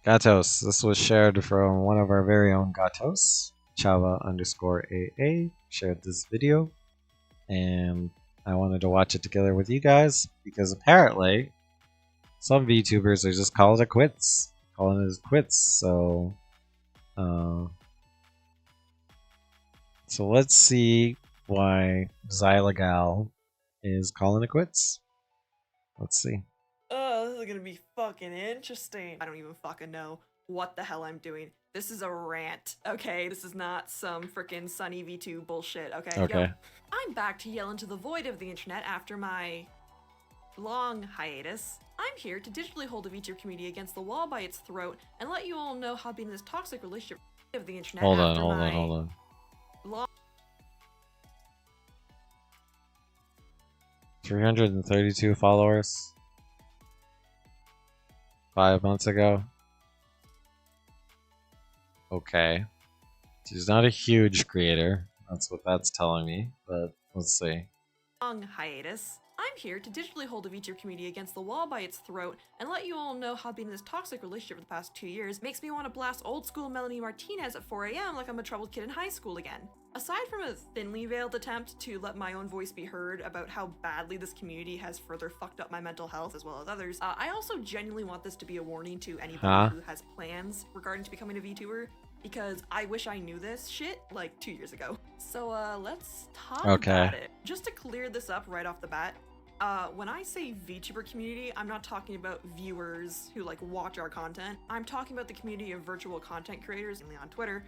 Gatos. This was shared from one of our very own Gatos. Chava_AA shared this video, and I wanted to watch it together with you guys because apparently some VTubers are just calling it quits. So let's see why Xylagal is calling it quits. Let's see. Oh, this is gonna be fucking interesting. I don't even fucking know what the hell I'm doing. This is a rant, okay? This is not some freaking Sunny V2 bullshit, okay? Okay. Yo, I'm back to yell into the void of the internet after my long hiatus. I'm here to digitally hold the VTuber community against the wall by its throat and let you all know how being in this toxic relationship of the internet Hold after on. long 332 followers 5 months ago. Okay. She's not a huge creator. That's what that's telling me, but let's see. long hiatus. I'm here to digitally hold the VTuber community against the wall by its throat and let you all know how being in this toxic relationship for the past 2 years makes me want to blast old school Melanie Martinez at 4 AM like I'm a troubled kid in high school again. Aside from a thinly veiled attempt to let my own voice be heard about how badly this community has further fucked up my mental health as well as others, I also genuinely want this to be a warning to anybody who has plans regarding to becoming a VTuber, because I wish I knew this shit like 2 years ago. So let's talk about it. Just to clear this up right off the bat, when I say VTuber community, I'm not talking about viewers who like watch our content. I'm talking about the community of virtual content creators, mainly on Twitter.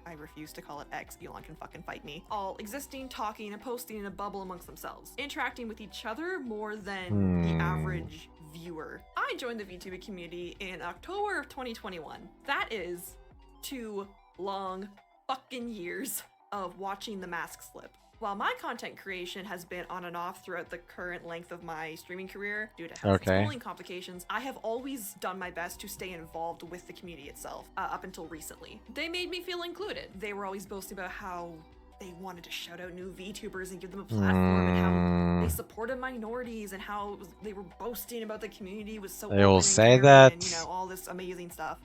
I refuse to call it X. Elon can fucking fight me. All existing, talking, and posting in a bubble amongst themselves, interacting with each other more than the average viewer. I joined the VTuber community in October of 2021. That is 2 long fucking years of watching the mask slip. While my content creation has been on and off throughout the current length of my streaming career due to health and schooling complications, I have always done my best to stay involved with the community itself, up until recently. They made me feel included. They were always boasting about how they wanted to shout out new VTubers and give them a platform, and how they supported minorities, and how they were boasting about the community was so they will say caring, that, and, you know, all this amazing stuff.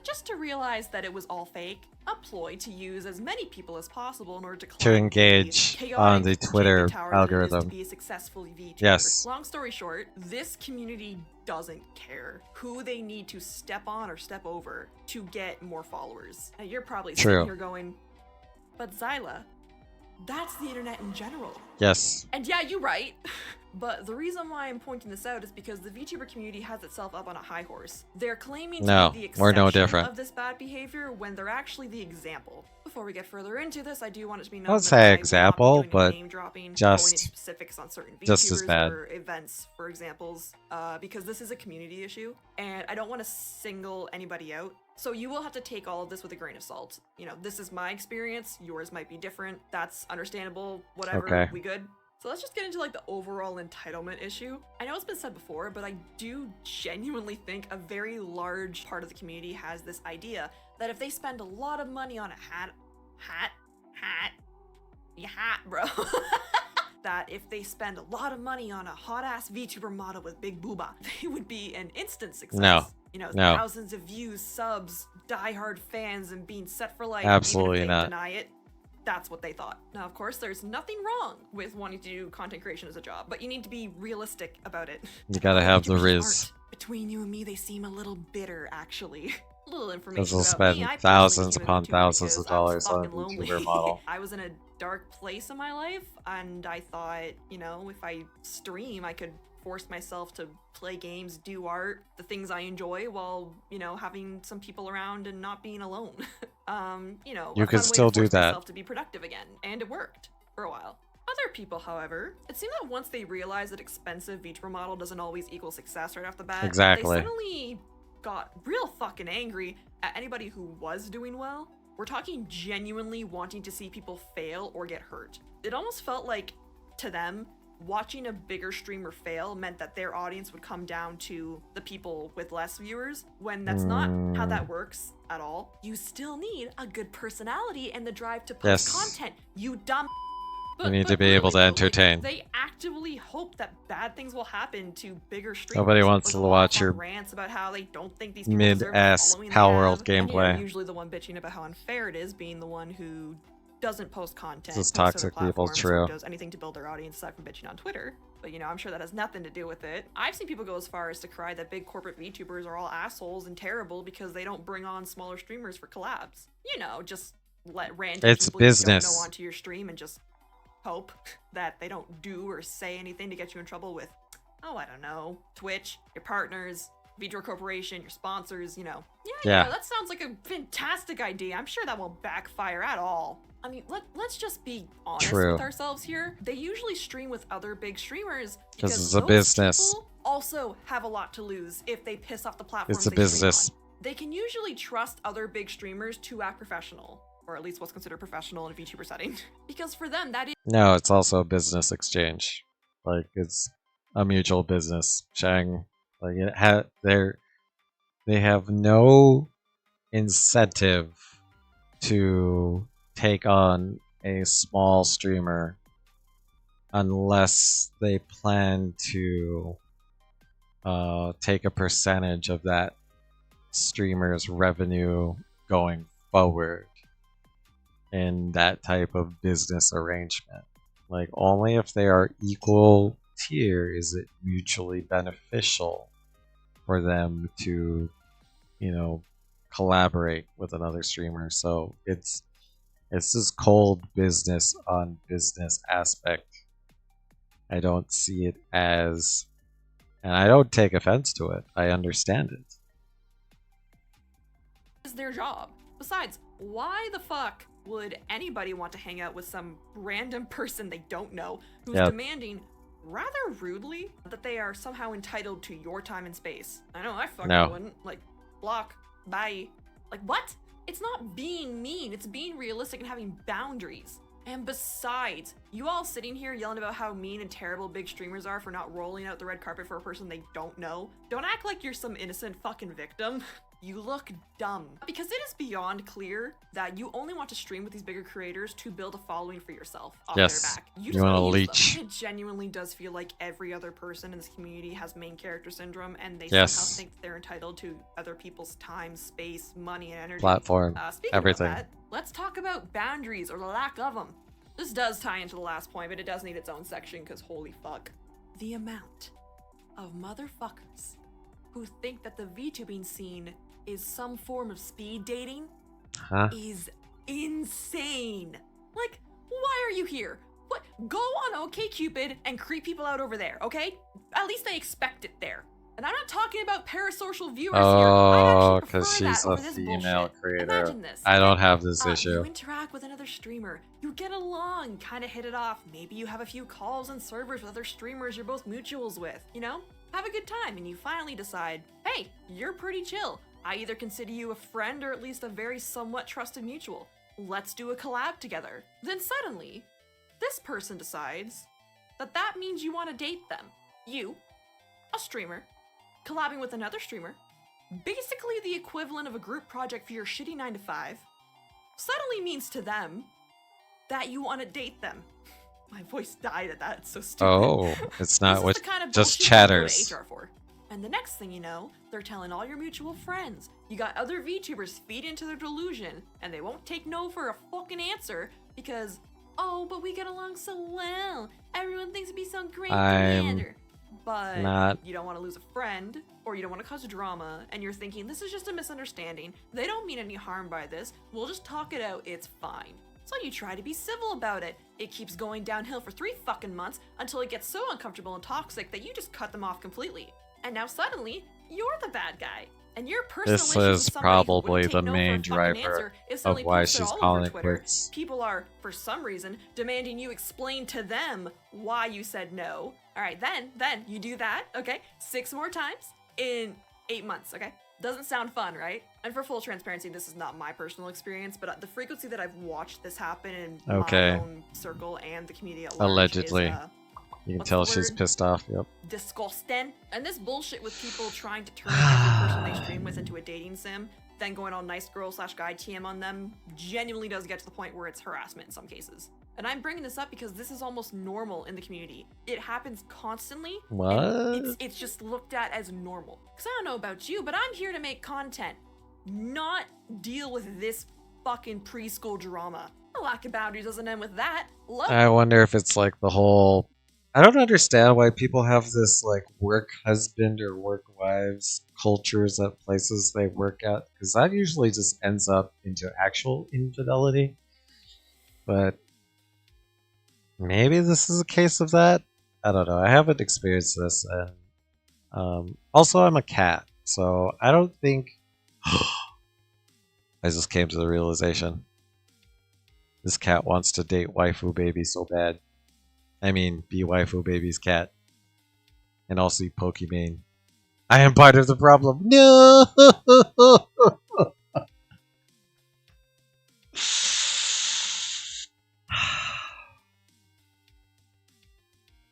Just to realize that it was all fake, a ploy to use as many people as possible in order to engage on the Twitter algorithm. To be a successful VTuber. Yes. Long story short, this community doesn't care who they need to step on or step over to get more followers. Now you're probably sitting here going, but Zyla, that's the internet in general. Yes. And yeah, you're right. But the reason why I'm pointing this out is because the VTuber community has itself up on a high horse. They're claiming to be the exception of this bad behavior when they're actually the example. Before we get further into this, I do want it to be known that I will not be doing name dropping, going into specifics on certain VTubers or events, for examples, because this is a community issue, and I don't want to single anybody out. So you will have to take all of this with a grain of salt. You know, this is my experience, yours might be different, that's understandable, whatever, we good? So let's just get into like the overall entitlement issue. I know it's been said before, but I do genuinely think a very large part of the community has this idea that if they spend a lot of money on a hat, bro. That if they spend a lot of money on a hot-ass VTuber model with big booba, they would be an instant success. No. You know, thousands of views, subs, diehard fans, and being set for life. Absolutely even if they not. deny it. That's what they thought. Now, of course, there's nothing wrong with wanting to do content creation as a job, but you need to be realistic about it. You gotta have the riz. Between you and me, they seem a little bitter, actually. A little information They'll about spend me. thousands upon thousands of dollars on a VTuber model. I was in a dark place in my life, and I thought, you know, if I stream, I could force myself to play games, do art, the things I enjoy, while, you know, having some people around and not being alone. You know, you could still do that. Myself to be productive again, and it worked for a while. Other people, however, it seemed that once they realized that expensive VTuber model doesn't always equal success right off the bat, they suddenly got real fucking angry at anybody who was doing well. We're talking genuinely wanting to see people fail or get hurt. It almost felt like, to them, watching a bigger streamer fail meant that their audience would come down to the people with less viewers, when that's not how that works at all. You still need a good personality and the drive to post content, you dumb. You need to be able to entertain. They actively hope that bad things will happen to bigger streamers. Nobody wants to watch your rants about how they don't think these people deserve the mid-ass following they Power World have. gameplay. And, usually the one bitching about how unfair it is, being the one who doesn't post content. This is toxic people, true. Does anything to build their audience aside from bitching on Twitter. But I'm sure that has nothing to do with it. I've seen people go as far as to cry that big corporate VTubers are all assholes and terrible because they don't bring on smaller streamers for collabs. Just let random people business. You don't know onto your stream and just hope that they don't do or say anything to get you in trouble with, I don't know, Twitch, your partners, Vtuber Corporation, your sponsors, Yeah, that sounds like a fantastic idea. I'm sure that won't backfire at all. Let's just be honest with ourselves here. They usually stream with other big streamers because it's a business. People also have a lot to lose if they piss off the platform. It's a business. They can usually trust other big streamers to act professional, or at least what's considered professional in a VTuber setting, because for them that is. No, it's also a business exchange. Like, it's a mutual business. Sharing, like, they have no incentive to take on a small streamer unless they plan to take a percentage of that streamer's revenue going forward in that type of business arrangement. Like, only if they are equal tier is it mutually beneficial for them to, collaborate with another streamer. So it's this cold business on business aspect. I don't see it as, and I don't take offense to it. I understand it. Is their job. Besides, why the fuck would anybody want to hang out with some random person they don't know who's demanding rather rudely that they are somehow entitled to your time and space? I know I fucking wouldn't. Like, block, bye. Like, what? It's not being mean, it's being realistic and having boundaries. And besides, you all sitting here yelling about how mean and terrible big streamers are for not rolling out the red carpet for a person they don't know. Don't act like you're some innocent fucking victim. You look dumb. Because it is beyond clear that you only want to stream with these bigger creators to build a following for yourself off their back. You just want to leech. It genuinely does feel like every other person in this community has main character syndrome, and they somehow think they're entitled to other people's time, space, money, and energy. Platform, everything. About that, let's talk about boundaries, or the lack of them. This does tie into the last point, but it does need its own section, because holy fuck. The amount of motherfuckers who think that the VTubing scene is some form of speed dating is insane. Like, why are you here? What? Go on OkCupid and creep people out over there, okay? At least they expect it there. And I'm not talking about parasocial viewers here. Oh, because she's a female creator. Imagine this. I don't have this issue. You interact with another streamer. You get along, kind of hit it off. Maybe you have a few calls and servers with other streamers you're both mutuals with, Have a good time, and you finally decide, hey, you're pretty chill. I either consider you a friend or at least a very somewhat trusted mutual. Let's do a collab together. Then suddenly, this person decides that that means you want to date them. You, a streamer, collabing with another streamer, basically the equivalent of a group project for your shitty 9-to-5, suddenly means to them that you want to date them. My voice died at that, it's so stupid. Oh, it's not what, kind of just chatters. And the next thing you know, they're telling all your mutual friends. You got other VTubers feed into their delusion, and they won't take no for a fucking answer because, oh, but we get along so well. Everyone thinks it'd be so great, Commander. But you don't want to lose a friend, or you don't want to cause drama, and you're thinking, this is just a misunderstanding. They don't mean any harm by this. We'll just talk it out. It's fine. So you try to be civil about it. It keeps going downhill for 3 fucking months until it gets so uncomfortable and toxic that you just cut them off completely. And now suddenly, you're the bad guy. And your personal this is probably the main driver of why she's calling it quits. People are, for some reason, demanding you explain to them why you said no. Alright, then, you do that, okay? 6 more times in 8 months, okay? Doesn't sound fun, right? And for full transparency, this is not my personal experience, but the frequency that I've watched this happen in my own circle and the community at large allegedly. Is, you can tell she's pissed off, yep. Disgusting. And this bullshit with people trying to turn every person they stream with into a dating sim, then going all nice girl / guy TM on them, genuinely does get to the point where it's harassment in some cases. And I'm bringing this up because this is almost normal in the community. It happens constantly, and What? it's just looked at as normal. Because I don't know about you, but I'm here to make content, not deal with this fucking preschool drama. A lack of boundaries doesn't end with that. Love. I wonder if it's like the whole. I don't understand why people have this like work husband or work wives cultures at places they work at, because that usually just ends up into actual infidelity. But maybe this is a case of that. I don't know. I haven't experienced this, and also I'm a cat, so I don't think. I just came to the realization this cat wants to date waifu baby so bad. I mean, be waifu baby's cat, and also Pokimane. I am part of the problem. No.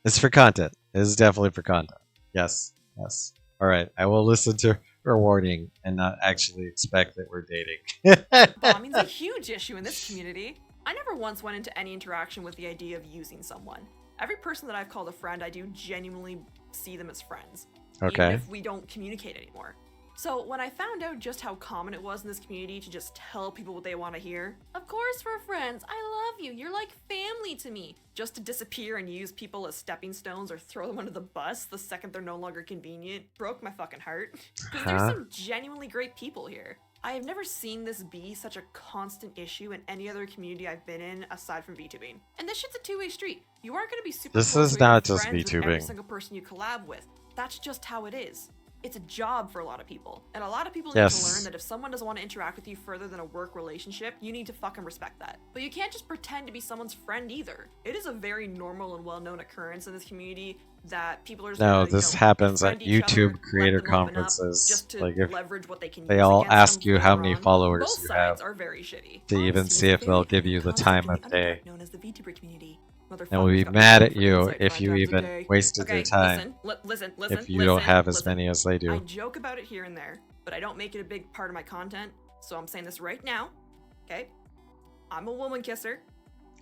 It's for content. It is definitely for content. Yes. Yes. All right. I will listen to her warning and not actually expect that we're dating. Bombing's a huge issue in this community. I never once went into any interaction with the idea of using someone. Every person that I've called a friend, I do genuinely see them as friends. Okay. Even if we don't communicate anymore. So when I found out just how common it was in this community to just tell people what they want to hear, of course we're friends, I love you, you're like family to me, just to disappear and use people as stepping stones or throw them under the bus the second they're no longer convenient, broke my fucking heart. Because there's some genuinely great people here. I have never seen this be such a constant issue in any other community I've been in aside from VTubing. And this shit's a two-way street. You aren't going to be super This close is or not even just friends with every VTubing. single person you collab with. That's just how it is. It's a job for a lot of people. And a lot of people Yes. need to learn that if someone doesn't want to interact with you further than a work relationship, you need to fucking respect that. But you can't just pretend to be someone's friend either. It is a very normal and well-known occurrence in this community that people are just No, gonna, this happens at befriend each other, YouTube let creator them open up conferences. just to Like if leverage what they can they use all against ask them you how later many on. followers Both you sides have are very shitty. to even Honesty see is a if they'll very give you the concept time in of the day. underground known as the Vtuber community. And we'll be Motherfuckers got mad paid at for you insight if 5 you times a even day. wasted Okay, their time. listen, If you don't have as many as they I do. joke about it here and there, but I don't make it a big part of my content, so I'm saying this right now. Okay? I'm a woman kisser.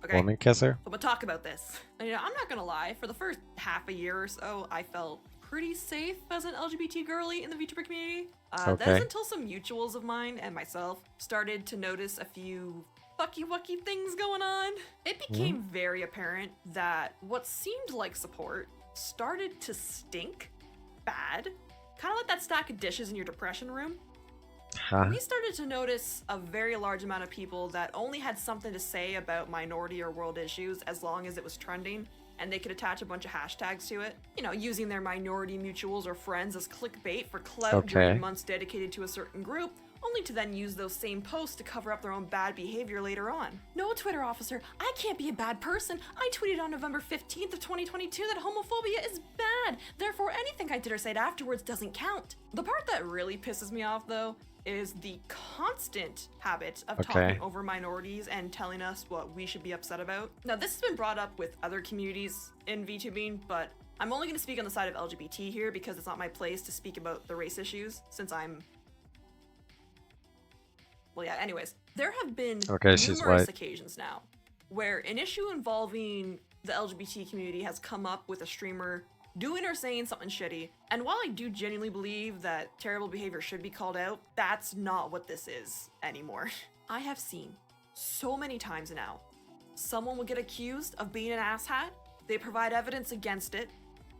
Okay? Woman kisser? So we'll talk about this. And, you know, I'm not gonna lie, for the first half a year or so, I felt pretty safe as an LGBT girly in the VTuber community. That is Okay. until some mutuals of mine and myself started to notice a few fucky-wucky things going on. It became very apparent that what seemed like support started to stink bad. Kind of like that stack of dishes in your depression room. Huh? We started to notice a very large amount of people that only had something to say about minority or world issues as long as it was trending, and they could attach a bunch of hashtags to it. You know, using their minority mutuals or friends as clickbait for clout Okay. during months dedicated to a certain group, only to then use those same posts to cover up their own bad behavior later on. No, Twitter officer, I can't be a bad person. I tweeted on November 15th of 2022 that homophobia is bad. Therefore, anything I did or said afterwards doesn't count. The part that really pisses me off, though, is the constant habit of talking over minorities and telling us what we should be upset about. Now, this has been brought up with other communities in VTubing, but I'm only going to speak on the side of LGBT here because it's not my place to speak about the race issues, since I'm... Well, yeah, anyways. There have been numerous occasions now where an issue involving the LGBT community has come up with a streamer doing or saying something shitty, and while I do genuinely believe that terrible behavior should be called out, that's not what this is anymore. I have seen so many times now, someone will get accused of being an asshat, they provide evidence against it,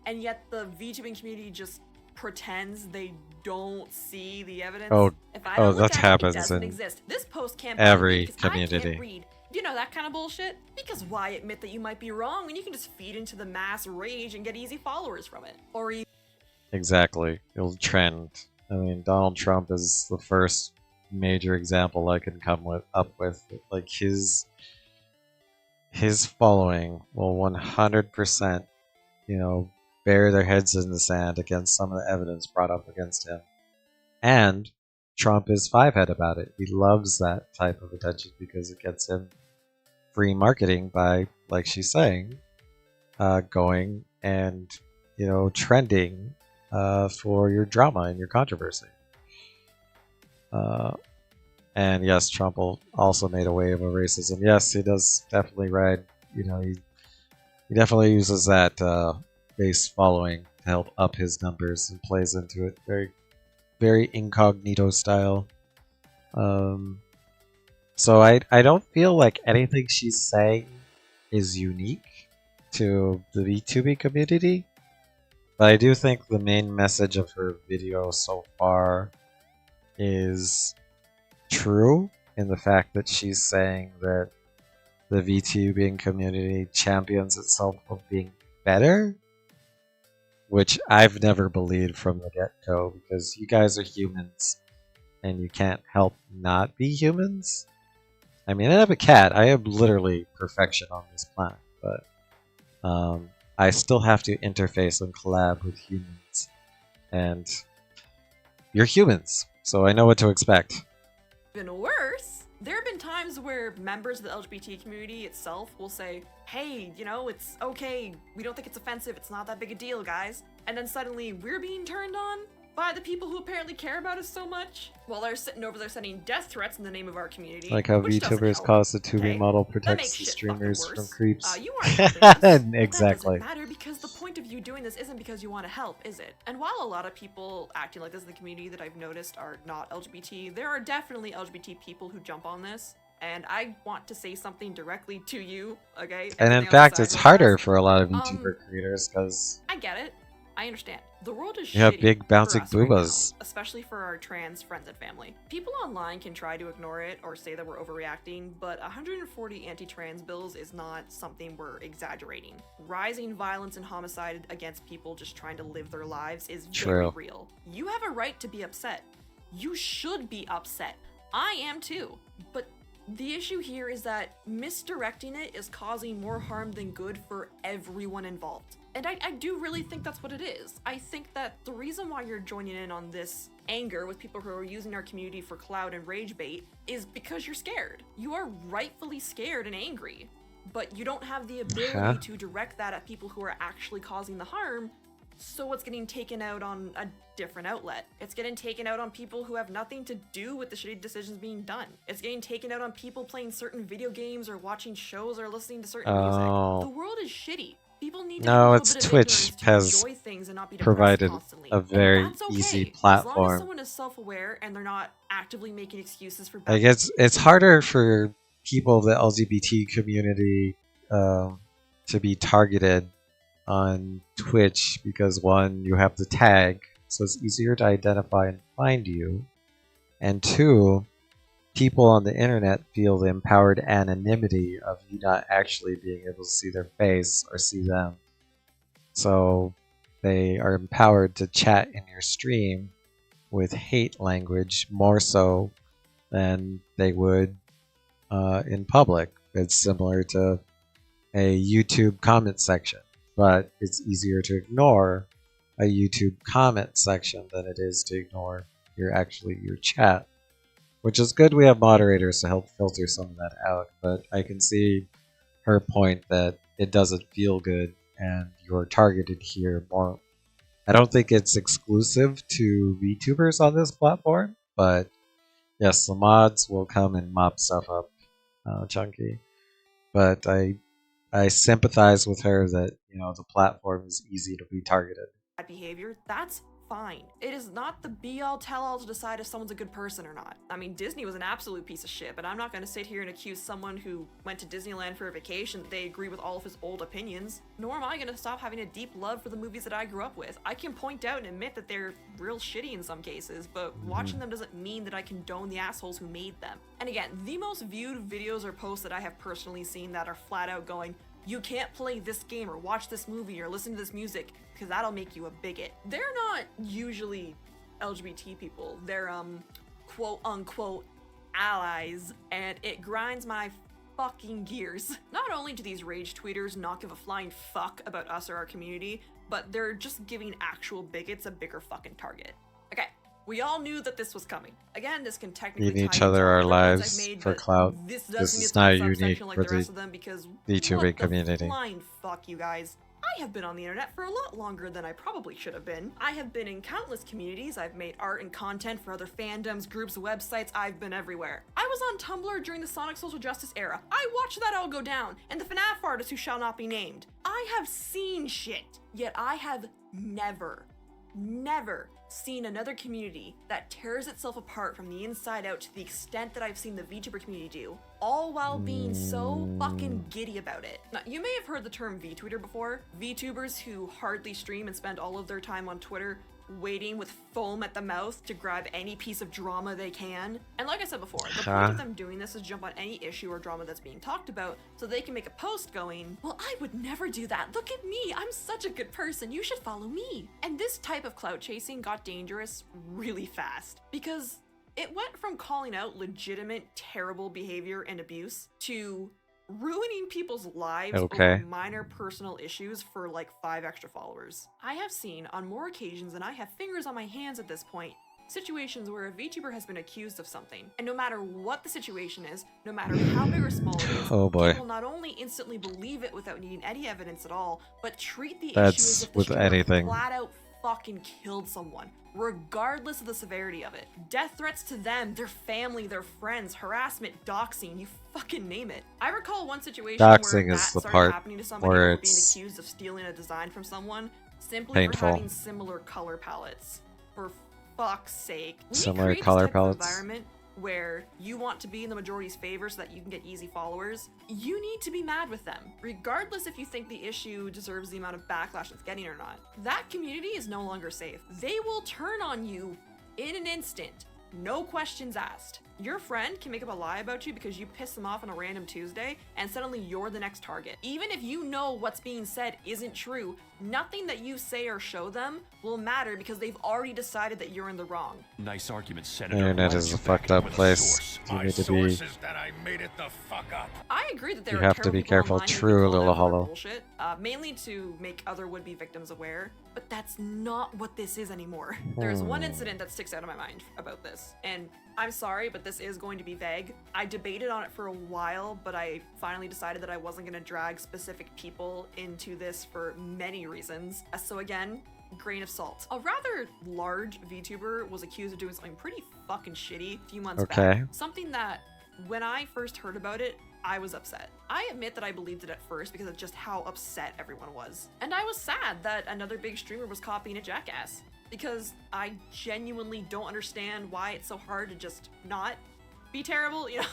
and yet the VTubing community just pretends they don't see the evidence. If I don't look at it, it doesn't exist. This post can't be every because I community. can't read. You know, that kind of bullshit? Because why admit that you might be wrong when you can just feed into the mass rage and get easy followers from it? Or Exactly. It'll trend. I mean, Donald Trump is the first major example I can come up with. Like, his following will 100%, you know, bury their heads in the sand against some of the evidence brought up against him. And Trump is five-head about it. He loves that type of attention because it gets him free marketing by, like she's saying, going and, you know, trending for your drama and your controversy. And yes, Trump also made a wave of racism. Yes, he does definitely ride you know, he definitely uses that base following to help up his numbers and plays into it very incognito style. So I don't feel like anything she's saying is unique to the VTubing community, but I do think the main message of her video so far is true in the fact that she's saying that the VTubing community champions itself of being better, which I've never believed from the get-go, because you guys are humans and you can't help not be humans. I mean, I have a cat. I am literally perfection on this planet, but I still have to interface and collab with humans, and you're humans, so I know what to expect. Even worse, there have been times where members of the LGBT community itself will say, hey, you know, it's okay, we don't think it's offensive, it's not that big a deal, guys. And then suddenly we're being turned on by the people who apparently care about us so much, while they're sitting over there sending death threats in the name of our community. Like how which doesn't VTubers help, cause the tubing okay? model That protects makes the shit streamers fucking from worse. creeps. You aren't helping us. Exactly. That doesn't matter because the point of you doing this isn't because you want to help, is it? And while a lot of people acting like this in the community that I've noticed are not LGBT, there are definitely LGBT people who jump on this. And I want to say something directly to you, okay? And in Everything on the fact, side it's real harder fast. for a lot of VTuber creators because I get it. I understand. The world is you have shitty big for bouncing us right now, boobas. especially for our trans friends and family. People online can try to ignore it or say that we're overreacting, but 140 anti-trans bills is not something we're exaggerating. Rising violence and homicide against people just trying to live their lives is very True. real. You have a right to be upset. You should be upset. I am too. But the issue here is that misdirecting it is causing more harm than good for everyone involved. And I do really think that's what it is. I think that the reason why you're joining in on this anger with people who are using our community for clout and rage bait is because you're scared. You are rightfully scared and angry, but you don't have the ability to direct that at people who are actually causing the harm, so it's getting taken out on a different outlet. It's getting taken out on people who have nothing to do with the shitty decisions being done. It's getting taken out on people playing certain video games or watching shows or listening to certain music. The world is shitty. People need to have a little bit of Twitch ignorance to has enjoy things and not be depressed provided constantly. a very And that's okay, easy as long as platform. someone is self-aware and they're not actively making excuses for I bad. guess it's harder for people of the LGBT community to be targeted on Twitch because one, you have the tag, so it's easier to identify and find you, and two, people on the internet feel the empowered anonymity of you not actually being able to see their face or see them. So they are empowered to chat in your stream with hate language more so than they would in public. It's similar to a YouTube comment section, but it's easier to ignore a YouTube comment section than it is to ignore your chat. Which is good we have moderators to help filter some of that out, but I can see her point that it doesn't feel good and you're targeted here more. I don't think it's exclusive to VTubers on this platform, but yes, the mods will come and mop stuff up, chunky. But I sympathize with her that, you know, the platform is easy to be targeted. Behavior, that's fine. It is not the be-all tell-all to decide if someone's a good person or not. I mean, Disney was an absolute piece of shit, but I'm not going to sit here and accuse someone who went to Disneyland for a vacation that they agree with all of his old opinions. Nor am I going to stop having a deep love for the movies that I grew up with. I can point out and admit that they're real shitty in some cases, but watching them doesn't mean that I condone the assholes who made them. And again, the most viewed videos or posts that I have personally seen that are flat out going, you can't play this game or watch this movie or listen to this music because that'll make you a bigot. They're not usually LGBT people. They're quote unquote allies, and it grinds my fucking gears. Not only do these rage tweeters not give a flying fuck about us or our community, but they're just giving actual bigots a bigger fucking target. Okay, we all knew that this was coming. Again, this can technically Giving tie each into other our other points lives I've made, for but clout. This This doesn't is get to not a unique subsection like for the the rest of them because VTubing what the community. flying fuck, you guys. I have been on the internet for a lot longer than I probably should have been. I have been in countless communities, I've made art and content for other fandoms, groups, websites, I've been everywhere. I was on Tumblr during the Sonic Social Justice era. I watched that all go down, and the FNAF artist who shall not be named. I have seen shit, yet I have never seen another community that tears itself apart from the inside out to the extent that I've seen the VTuber community do, all while being so fucking giddy about it. Now, you may have heard the term VTweeter before. VTubers who hardly stream and spend all of their time on Twitter waiting with foam at the mouth to grab any piece of drama they can. And like I said before, the point of them doing this is jump on any issue or drama that's being talked about so they can make a post going, well, I would never do that. Look at me. I'm such a good person. You should follow me. And this type of clout chasing got dangerous really fast because it went from calling out legitimate terrible behavior and abuse to ruining people's lives over minor personal issues for like 5 extra followers. I have seen, on more occasions than I have fingers on my hands at this point, situations where a VTuber has been accused of something, and no matter what the situation is, no matter how big or small it is, people not only instantly believe it without needing any evidence at all, but treat the issue as if the streamer flat out fucking killed someone, regardless of the severity of it. Death threats to them, their family, their friends, harassment, doxing, you fucking name it. I recall one situation where that started happening to somebody who was being accused of stealing a design from someone simply for having similar color palettes. For fuck's sake. Similar color palettes. Environment where you want to be in the majority's favor so that you can get easy followers, you need to be mad with them, regardless if you think the issue deserves the amount of backlash it's getting or not. That community is no longer safe. They will turn on you in an instant, no questions asked. Your friend can make up a lie about you because you pissed them off on a random Tuesday, and suddenly you're the next target. Even if you know what's being said isn't true, nothing that you say or show them will matter because they've already decided that you're in the wrong. Nice argument, Senator. The internet is a fucked up place. You need to be. That I made it the fuck up. I agree that there you are have to be careful. True, Little Hollow. Bullshit, mainly to make other would-be victims aware, but that's not what this is anymore. There's one incident that sticks out of my mind about this, and I'm sorry, but this is going to be vague. I debated on it for a while, but I finally decided that I wasn't going to drag specific people into this for many reasons. So again, grain of salt. A rather large VTuber was accused of doing something pretty fucking shitty a few months back. Something that, when I first heard about it, I was upset. I admit that I believed it at first because of just how upset everyone was. And I was sad that another big streamer was copying a jackass, because I genuinely don't understand why it's so hard to just not be terrible, you know?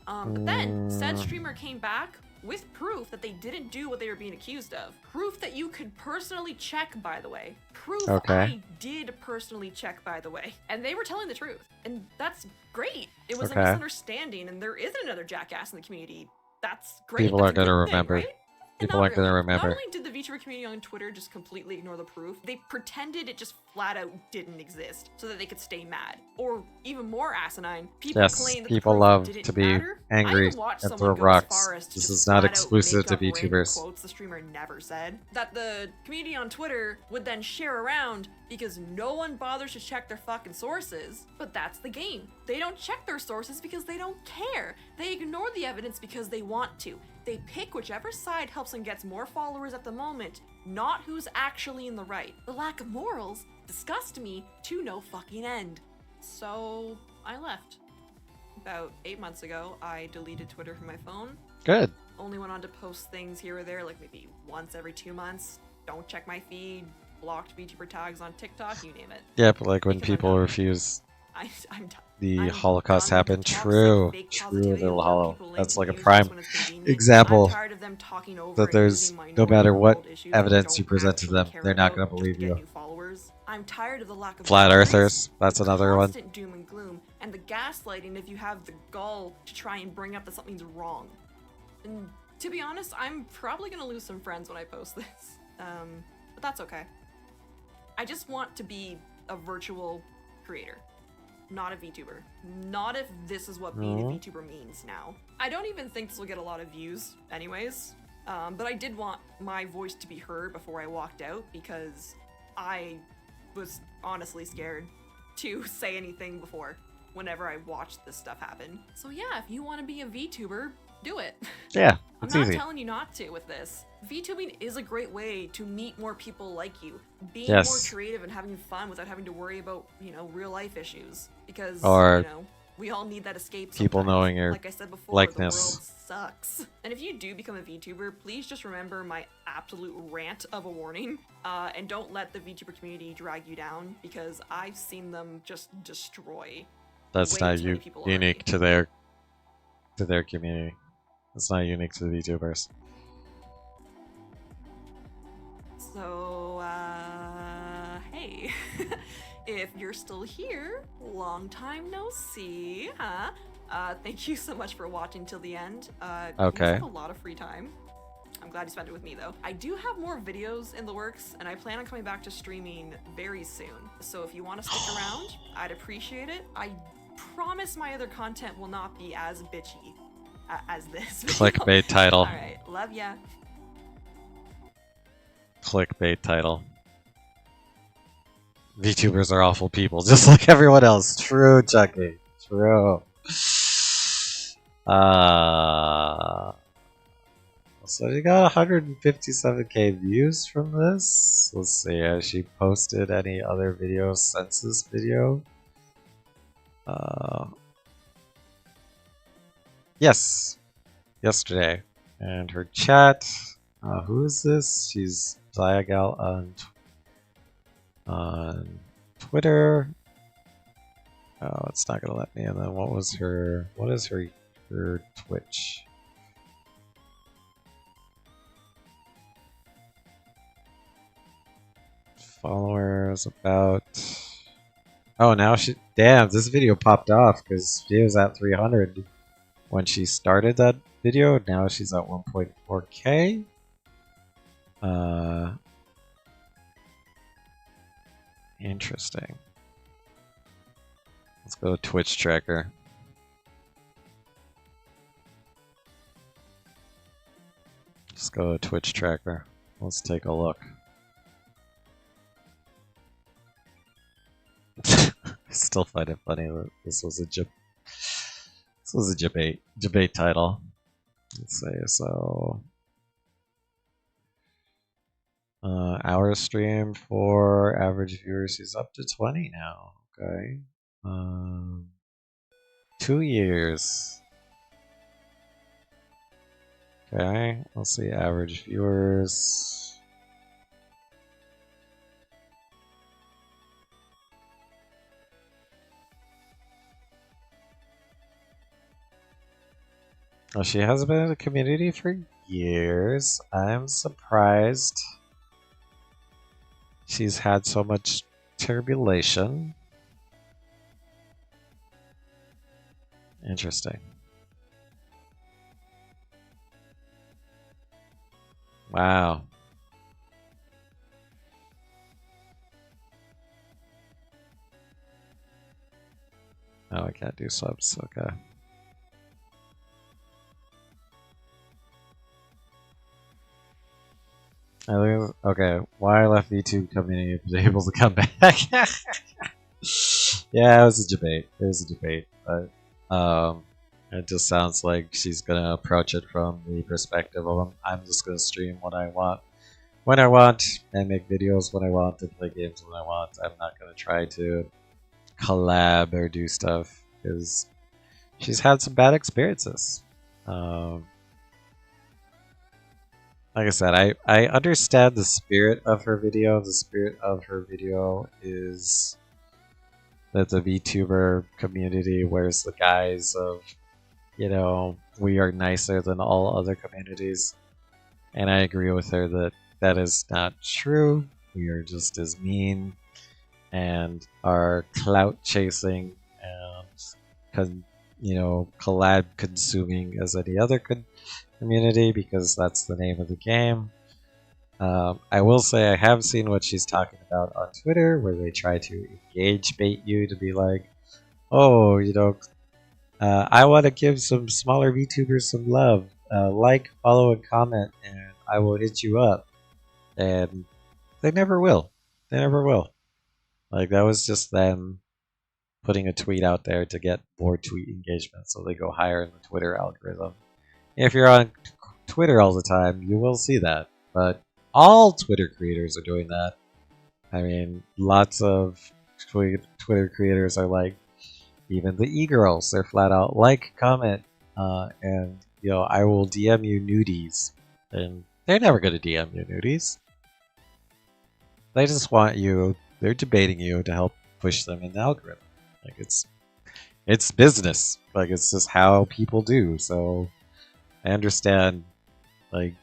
But then, said streamer came back with proof that they didn't do what they were being accused of. Proof that you could personally check, by the way. Proof I did personally check, by the way. And they were telling the truth. And that's great. It was a misunderstanding, and there isn't another jackass in the community. That's great. People aren't gonna remember. Right? People aren't gonna remember. Not only did the VTuber community on Twitter just completely ignore the proof, they pretended it just flat out didn't exist so that they could stay mad. Or even more asinine, people claim that people the love didn't to be matter. angry and throw rocks. This is not exclusive to VTubers. Quotes the streamer never said that the community on Twitter would then share around because no one bothers to check their fucking sources. But that's the game. They don't check their sources because they don't care. They ignore the evidence because they want to. They pick whichever side helps and gets more followers at the moment, not who's actually in the right. The lack of morals disgust me to no fucking end. So I left. About 8 months ago, I deleted Twitter from my phone. Good. Only went on to post things here or there, like maybe once every 2 months. Don't check my feed. Blocked VTuber tags on TikTok, you name it. Yeah, but like when people refuse the Holocaust happened. True, Little Hollow. That's like a prime example that there's, no matter what evidence you present to them, they're not going to believe you. I'm tired of the lack of Flat Earthers, that's another one. Constant doom and gloom, and the gaslighting if you have the gall to try and bring up that something's wrong. And to be honest, I'm probably going to lose some friends when I post this. But that's okay. I just want to be a virtual creator, not a VTuber. Not if this is what being a VTuber means now. I don't even think this will get a lot of views anyways, but I did want my voice to be heard before I walked out because I was honestly scared to say anything before whenever I watched this stuff happen. So yeah, if you want to be a VTuber, do it. Yeah, I'm it's not easy. telling you not to with this. VTubing is a great way to meet more people like you, being more Yes. creative and having fun without having to worry about, real life issues. Because, Or we all need that escape people sometimes. knowing your Like I said before, the world likeness. sucks. And if you do become a VTuber, please just remember my absolute rant of a warning. And don't let the VTuber community drag you down, because I've seen them just destroy That's way not too many people unique already. to their community. It's not unique to the VTubers. So, hey. If you're still here, long time no see, huh? Thank you so much for watching till the end. You must Okay. have a lot of free time. I'm glad you spent it with me, though. I do have more videos in the works, and I plan on coming back to streaming very soon. So if you want to stick around, I'd appreciate it. I promise my other content will not be as bitchy as this video. Clickbait title. Alright, love ya. Clickbait title. VTubers are awful people, just like everyone else. True, Chucky. True. So you got 157k views from this. Let's see, has she posted any other videos since this video? Yes, yesterday. And her chat, who is this? She's Diagal on Twitter. Oh, it's not gonna let me. And then what is her Twitch? Followers about. Oh, now damn, this video popped off because she was at 300 when she started that video. Now she's at 1.4k. Interesting. Let's go to Twitch tracker. Let's go to Twitch tracker. Let's take a look. Still find it funny that this was a debate title. Let's say so. Hour stream for average viewers is up to 20 now. Okay. 2 years. Okay, let's see average viewers. Well, she has been in the community for years. I'm surprised she's had so much turbulation. Interesting. Wow. Oh, I can't do subs. Okay. Okay, why I left VTube community was able to come back. Yeah, it was a debate. It was a debate, but it just sounds like she's gonna approach it from the perspective of I'm just gonna stream what I want, when I want, and make videos when I want, and play games when I want. I'm not gonna try to collab or do stuff because she's had some bad experiences. Like I said, I understand the spirit of her video. The spirit of her video is that the VTuber community wears the guise of, we are nicer than all other communities. And I agree with her that that is not true. We are just as mean and are clout chasing and, collab consuming as any other community, because that's the name of the game. I will say I have seen what she's talking about on Twitter, where they try to engage bait you to be like, oh, I want to give some smaller VTubers some love. Like, follow, and comment, and I will hit you up. And they never will. They never will. Like, that was just them putting a tweet out there to get more tweet engagement, so they go higher in the Twitter algorithm. If you're on Twitter all the time, you will see that. But all Twitter creators are doing that. I mean, lots of Twitter creators are like, even the e-girls, they're flat out like, comment, and I will DM you nudies. And they're never gonna DM you nudies. They just want you. They're debating you to help push them in the algorithm. Like it's business. Like it's just how people do. So I understand. Like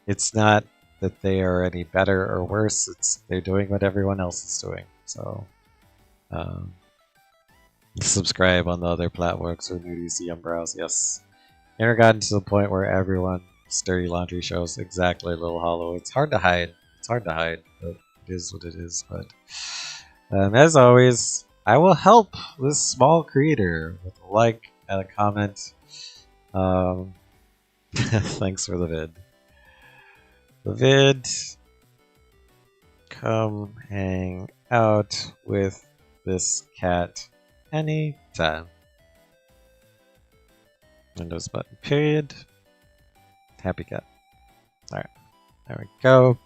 it's not that they are any better or worse. It's they're doing what everyone else is doing. So subscribe on the other platforms for nudies DM browse. Yes, never gotten to the point where everyone's dirty laundry shows exactly Little Hollow. It's hard to hide. It's hard to hide, but it is what it is. But as always, I will help this small creator with a like and a comment. Thanks for the vid. The vid. Come hang out with this cat anytime. Windows button, period. Happy cat. Alright, there we go.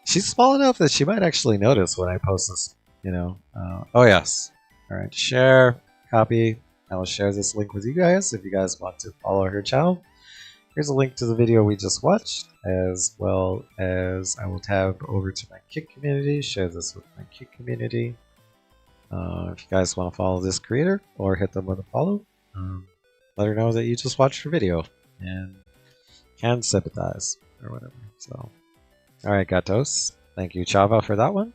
She's small enough that she might actually notice when I post this, oh yes. Alright, share, copy. I will share this link with you guys if you guys want to follow her channel. Here's a link to the video we just watched, as well as I will tab over to my Kick community, share this with my Kick community. If you guys want to follow this creator or hit them with a follow, let her know that you just watched her video and can sympathize or whatever. So, alright, Gatos. Thank you, Chava, for that one.